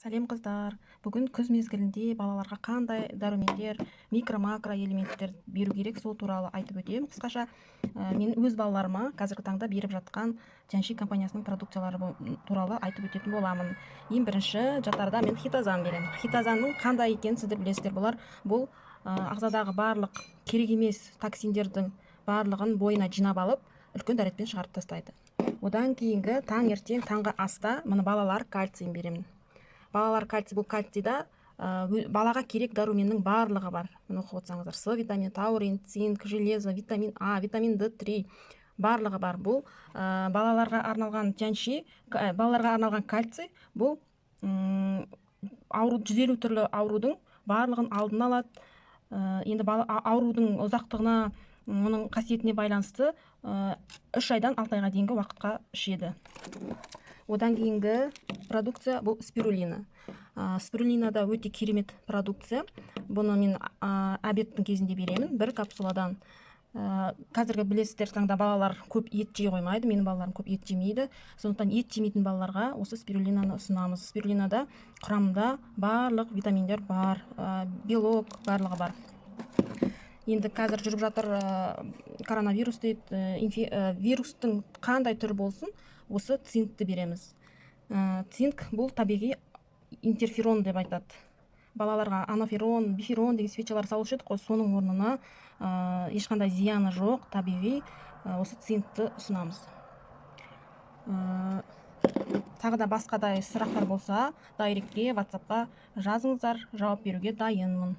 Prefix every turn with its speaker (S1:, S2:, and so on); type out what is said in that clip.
S1: Сәлем қыздар. Бүгін күз мезгілінде балаларға қандай дәрумендер, микро-макро элементтер беру керек, сол туралы айтып өтемін. Қысқаша, мен өз балаларыма қазіргі таңда беріп жатқан Тяньши компаниясының продукциялары туралы айтып өтетін боламын. Ең бірінші жаттарда мен хитозан беремін. Хитозанның қандай екенін сіздер білесіздер. Бұл ағзадағы барлық керек емес токсиндердің барлығын бойына жинап алып, үлкен дәретпен шығарып тастайды. Одан кейінгі таңертең таңғы аста мұны балалар кальцийін беремін. Балалар кальций, бұл кальцийда балаға керек дәруменнің барлығы бар. Мұны оқып отырсаңыздар, С витамин, таурин, цинк, железо, витамин А, витамин D3 барлығы бар. Бұл балаларға арналған Тяньши, балаларға арналған кальций, бұл 150 түрлі аурудың барлығын алдын алады. Енді аурудың ұзақтығына, оның қасиетіне байланысты 3 айдан 6 айға дейінгі уақытқа ішеді. Одан кейінгі продукция бұл спирулина. Спирулина да өте керемет продукция. Бұны мен обедтің кезінде беремін, бір капсуладан. Қазіргі білесіздер, таңда балалар көп ет жей қоймайды, менің балаларым көп ет жемейді. Сондықтан ет жемейтін балаларға осы спирулинаны ұсынамыз. Спирулинада құрамында барлық витаминдер бар, белок барлығы бар. Енді қазір жүріп жатыр коронавирус дейді, вирустың қандай түрі болсын, осы цинкті береміз. Цинк бұл табиғи интерферон деп айтады. Балаларға анаферон, биферон деген свечалар салушы едік қой, соның орнына ешқандай зияны жоқ, табиғи осы цинкті ұсынамыз. Тағы да басқадай сұрақтар болса, дайректке, WhatsAppқа жазыңыздар, жауап беруге дайынмын.